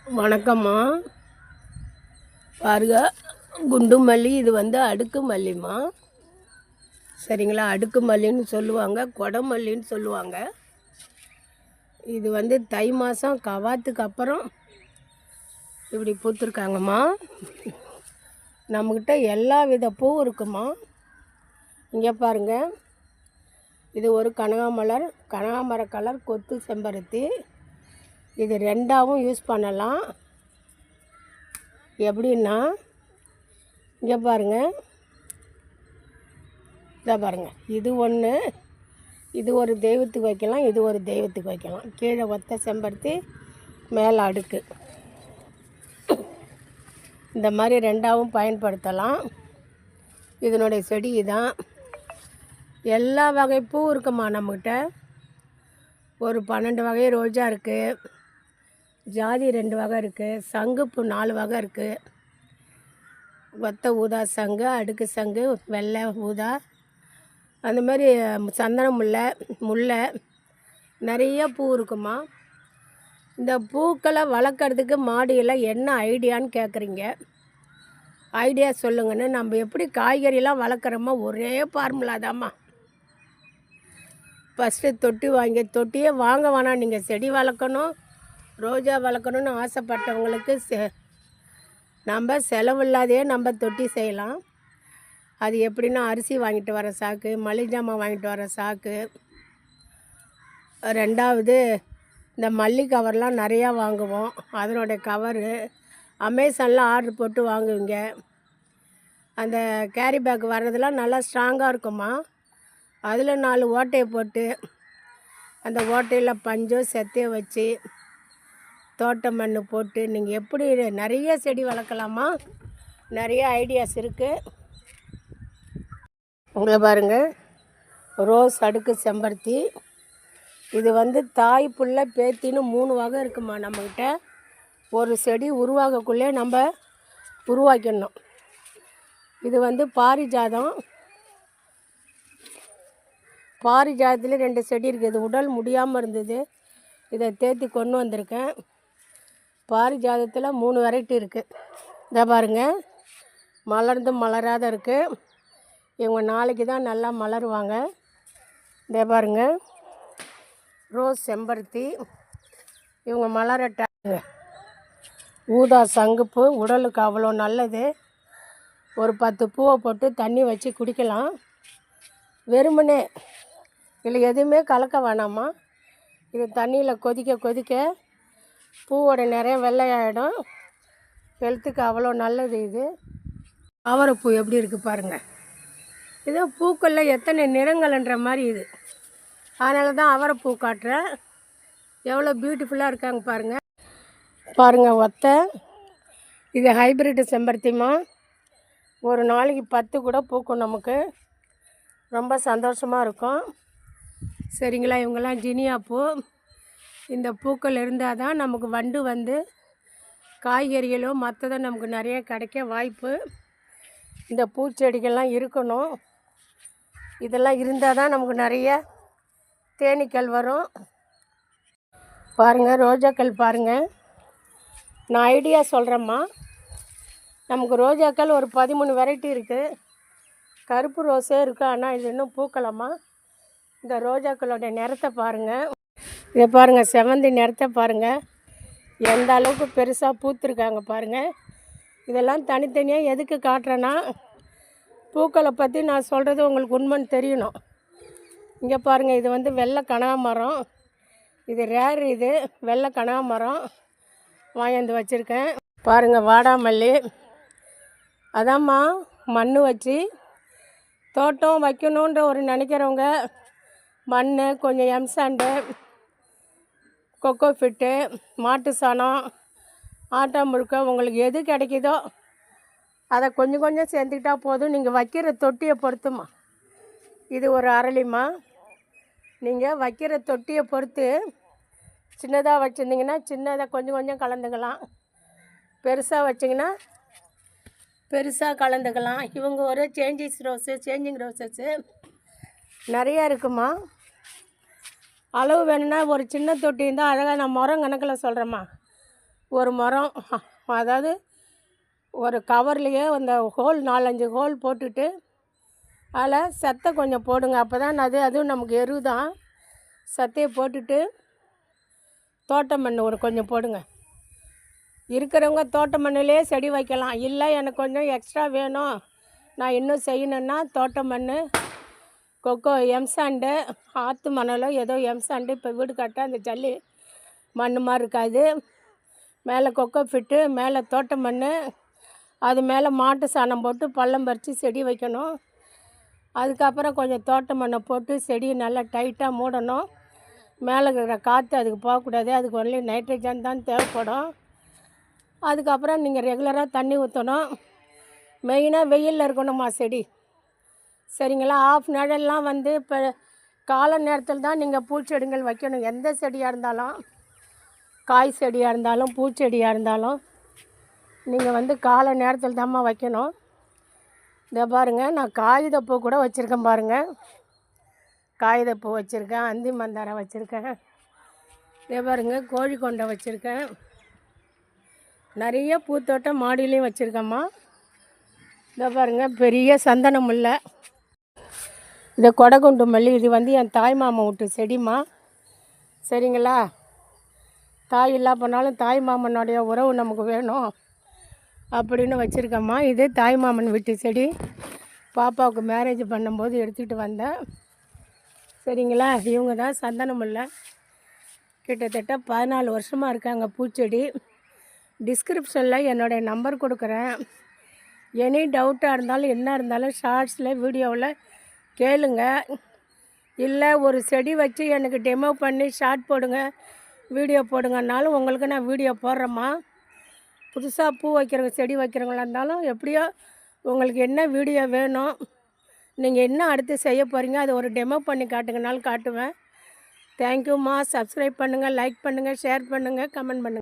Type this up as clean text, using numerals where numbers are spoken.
வணக்கம்மா. பாருங்க, குண்டு மல்லி. இது வந்து அடுக்கு மல்லிம்மா. சரிங்களா? அடுக்கு மல்லின்னு சொல்லுவாங்க, கொடமல்லின்னு சொல்லுவாங்க. இது வந்து தை மாதம் கவாத்துக்கு அப்புறம் இப்படி பூத்துருக்காங்கம்மா. நம்மக்கிட்ட எல்லா வித பூவும் இருக்குமா. இங்கே பாருங்கள், இது ஒரு கனகாமர கலர் கொத்து செம்பருத்தி. இது ரெண்டாவும் யூஸ் பண்ணலாம். எப்படின்னா, இங்கே பாருங்கள், இதை பாருங்கள். இது ஒன்று, இது ஒரு தெய்வத்துக்கு வைக்கலாம், இது ஒரு தெய்வத்துக்கு வைக்கலாம். கீழே ஒத்த செம்பருத்தி, மேலே அடுக்கு. இந்த மாதிரி ரெண்டாவும் பயன்படுத்தலாம். இதனுடைய செடி இதான். எல்லா வகை பூ இருக்குமா நம்மக்கிட்ட. ஒரு 12 வகை ரோஜா இருக்குது, ஜாதி 2 வகை இருக்குது, சங்குப்பூ 4 வகை இருக்குது. ஒத்த ஊதா சங்கு, அடுக்கு சங்கு, வெள்ளை ஊதா, அந்த மாதிரி சந்தன முல்லை நிறைய பூ இருக்குமா. இந்த பூக்களை வளர்க்குறதுக்கு மாடியில் என்ன ஐடியான்னு கேட்குறீங்க. ஐடியா சொல்லுங்கன்னு. நம்ம எப்படி காய்கறிலாம் வளர்க்குறோமோ ஒரே ஃபார்முலா தாம்மா. ஃபஸ்ட்டு தொட்டியே வாங்க வேணாம். நீங்கள் செடி வளர்க்கணும், ரோஜா வளர்க்கணுன்னு ஆசைப்பட்டவங்களுக்கு நம்ம செலவில்லாதையே நம்ம தொட்டி செய்யலாம். அது எப்படின்னா, அரிசி வாங்கிட்டு வர சாக்கு, மளிகை ஜாமான் வாங்கிட்டு வர சாக்கு, ரெண்டாவது இந்த மல்லி கவர்லாம் நிறையா வாங்குவோம். அதனுடைய கவரு அமேசானில் ஆர்டர் போட்டு வாங்குவீங்க. அந்த கேரி பேக் வர்றதுலாம் நல்லா ஸ்ட்ராங்காக இருக்குமா. அதில் 4 ஓட்டையை போட்டு அந்த ஓட்டையில் பஞ்சோ செத்தையை வச்சு தோட்ட மண் போட்டு நீங்கள் எப்படி நிறைய செடி வளர்க்கலாமா. நிறைய ஐடியாஸ் இருக்குது. இங்கே பாருங்கள், ரோஸ் அடுக்கு செம்பருத்தி. இது வந்து தாய் புள்ள பேத்தின்னு 3 வகை இருக்குமா நம்மக்கிட்ட. ஒரு செடி உருவாகக்குள்ளே நம்ம உருவாக்கிடணும். இது வந்து பாரிஜாதத்தில் 2 செடி இருக்குது. இது உடல் முடியாமல் இருந்தது, இதை தேத்தி கொண்டு வந்திருக்கேன். பாரிஜாதத்தில் 3 வெரைட்டி இருக்குது. இதை பாருங்கள், மலர்ந்து மலராத இருக்குது. இவங்க நாளைக்கு தான் நல்லா மலருவாங்க. இதை பாருங்கள், ரோஸ் செம்பருத்தி. இவங்க மலரட்டாங்க. ஊதா சங்குப்பூ உடலுக்கு அவ்வளோ நல்லது. ஒரு 10 பூவை போட்டு தண்ணி வச்சு குடிக்கலாம். வெறுமனே இல்லை எதுவுமே கலக்க வேணாமா. இது தண்ணியில் கொதிக்க பூவோட நிறைய வெள்ளையாயிடும். ஹெல்த்துக்கு அவ்வளோ நல்லது இது. அவரைப்பூ எப்படி இருக்குது பாருங்கள். இது பூக்களில் எத்தனை நிறங்கள்ன்ற மாதிரி இது. அதனால தான் அவரைப்பூ காட்டுறேன். எவ்வளோ பியூட்டிஃபுல்லாக இருக்காங்க பாருங்கள். ஒத்த இது ஹைப்ரிட் செம்பருத்திமா. ஒரு நாளைக்கு 10 கூட பூக்கும். நமக்கு ரொம்ப சந்தோஷமாக இருக்கும். சரிங்களா? இவங்கெல்லாம் ஜினியா பூ. இந்த பூக்கள் இருந்தால் தான் நமக்கு வண்டு வந்து காய்கறிகளோ மற்றதோ நமக்கு நிறைய கிடைக்க வாய்ப்பு. இந்த பூச்செடிகள்லாம் இருக்கணும். இதெல்லாம் இருந்தால் தான் நமக்கு நிறைய தேனீக்கள் வரும். பாருங்கள், ரோஜாக்கள் பாருங்கள். நான் ஐடியா சொல்கிறேம்மா. நமக்கு ரோஜாக்கள் ஒரு 13 வெரைட்டி இருக்குது. கருப்பு ரோஸே இருக்குது, ஆனால் இது இன்னும் பூக்கலாமா. இந்த ரோஜாக்களோட நிறத்தை பாருங்கள். இதை பாருங்கள், செவந்தி நிறத்தை பாருங்கள். எந்த அளவுக்கு பெருசாக பூத்துருக்காங்க பாருங்கள். இதெல்லாம் தனித்தனியாக எதுக்கு காட்டுறேன்னா, பூக்களை பற்றி நான் சொல்கிறது உங்களுக்கு உண்மைன்னு தெரியணும். இங்கே பாருங்கள், இது வந்து வெள்ளை கனகாமரம். இது ரேர். இது வெள்ளை கனகாமரம் வாங்கியாந்து வச்சுருக்கேன். பாருங்கள், வாடாமல்லி. அதாம்மா, மண் வச்சு தோட்டம் வைக்கணுன்ற ஒரு நினைக்கிறவங்க மண், கொஞ்சம் எம்சாண்டு, கொக்கோ ஃபிட்டு, மாட்டு சாணம், ஆட்டா முழுக்க உங்களுக்கு எது கிடைக்குதோ அதை கொஞ்சம் சேர்த்துக்கிட்டால் போதும். நீங்கள் வைக்கிற தொட்டியை பொறுத்துமா. இது ஒரு அரளிமா. நீங்கள் வைக்கிற தொட்டியை பொறுத்து சின்னதாக வச்சுருந்தீங்கன்னா சின்னதாக கொஞ்சம் கலந்துக்கலாம். பெருசாக வச்சிங்கன்னா பெருசாக கலந்துக்கலாம். இவங்க ஒரு சேஞ்சிங் ரோஸஸ்ஸு நிறையா இருக்குமா. அளவு வேணும்னா ஒரு சின்ன தொட்டி இருந்தால் அழகாக நான் முறம் கணக்கில் சொல்கிறேம்மா. ஒரு முறம், அதாவது ஒரு கவர்லேயே அந்த ஹோல் 4-5 ஹோல் போட்டுட்டு அதில் செத்தை கொஞ்சம் போடுங்க. அப்போ தான் அதுவும் நமக்கு எரு தான். செத்தையை போட்டுட்டு தோட்ட மண் கொஞ்சம் போடுங்க. இருக்கிறவங்க தோட்ட மண்ணிலே செடி வைக்கலாம். இல்லை எனக்கு கொஞ்சம் எக்ஸ்ட்ரா வேணும், நான் இன்னும் செய்யணுன்னா தோட்ட மண், கொக்கோ, எம்சாண்டு, ஆற்று மணலோ ஏதோ எம்சாண்டு, இப்போ வீடு கட்ட அந்த ஜல்லி மண் மாதிரி இருக்காது, மேலே கொக்கோ ஃபிட்டு, மேலே தோட்ட மண், அது மேலே மாட்டு சாணம் போட்டு பள்ளம் பறித்து செடி வைக்கணும். அதுக்கப்புறம் கொஞ்சம் தோட்ட மண்ணை போட்டு செடியை நல்லா டைட்டாக மூடணும். மேலே இருக்கிற காற்று அதுக்கு போகக்கூடாது. அதுக்கு ஒன்லி நைட்ரஜன் தான் தேவைப்படும். அதுக்கப்புறம் நீங்கள் ரெகுலராக தண்ணி ஊற்றணும். மெயினாக வெயிலில் இருக்கணுமா செடி, சரிங்களா? ஆஃப் நிழல்லாம் இப்போ காலை நேரத்தில் தான் நீங்கள் பூச்செடிகள் வைக்கணும். எந்த செடியாக இருந்தாலும், காய் செடியாக இருந்தாலும் பூச்செடியாக இருந்தாலும் நீங்கள் காலை நேரத்தில் தான்மா வைக்கணும். இதை பாருங்கள், நான் காகிதப்பூ கூட வச்சுருக்கேன் பாருங்கள். காகிதப்பூ வச்சுருக்கேன், அந்தி மந்தாரம் வச்சுருக்கேன். இதே பாருங்கள், கோழி கொண்டை வச்சுருக்கேன். நிறைய பூத்தோட்டம் மாடியிலையும் வச்சுருக்கேம்மா. இதை பாருங்கள், பெரிய சந்தன முல்லை, இதை கொடைக்குண்டு மல்லி. இது என் தாய் மாமன் விட்டு செடிமா, சரிங்களா? தாய் இல்லா போனாலும் தாய் மாமனுடைய உறவு நமக்கு வேணும் அப்படின்னு வச்சுருக்கேம்மா. இது தாய் மாமன் வீட்டு செடி, பாப்பாவுக்கு மேரேஜ் பண்ணும்போது எடுத்துகிட்டு வந்தேன், சரிங்களா? இவங்க தான் சந்தன முல்லை. கிட்டத்தட்ட 14 வருஷமாக இருக்காங்க பூச்செடி. டிஸ்கிரிப்ஷனில் என்னுடைய நம்பர் கொடுக்குறேன். எனி டவுட்டாக இருந்தாலும் என்ன இருந்தாலும் ஷார்ட்ஸில் வீடியோவில் கேளுங்க. இல்லை ஒரு செடி வச்சு எனக்கு டெமோ பண்ணி ஷார்ட் போடுங்க, வீடியோ போடுங்கன்னாலும் உங்களுக்கு நான் வீடியோ போடுறேம்மா. புதுசாக பூ வைக்கிற செடி வைக்கிறவங்களா இருந்தாலும் எப்படியோ உங்களுக்கு என்ன வீடியோ வேணும், நீங்கள் என்ன அடுத்து செய்ய போகிறீங்க, அதை ஒரு டெமோ பண்ணி காட்டுங்கனாலும் காட்டுவேன். தேங்க்யூம்மா. சப்ஸ்கிரைப் பண்ணுங்கள், லைக் பண்ணுங்கள், ஷேர் பண்ணுங்கள், கமெண்ட் பண்ணுங்கள்.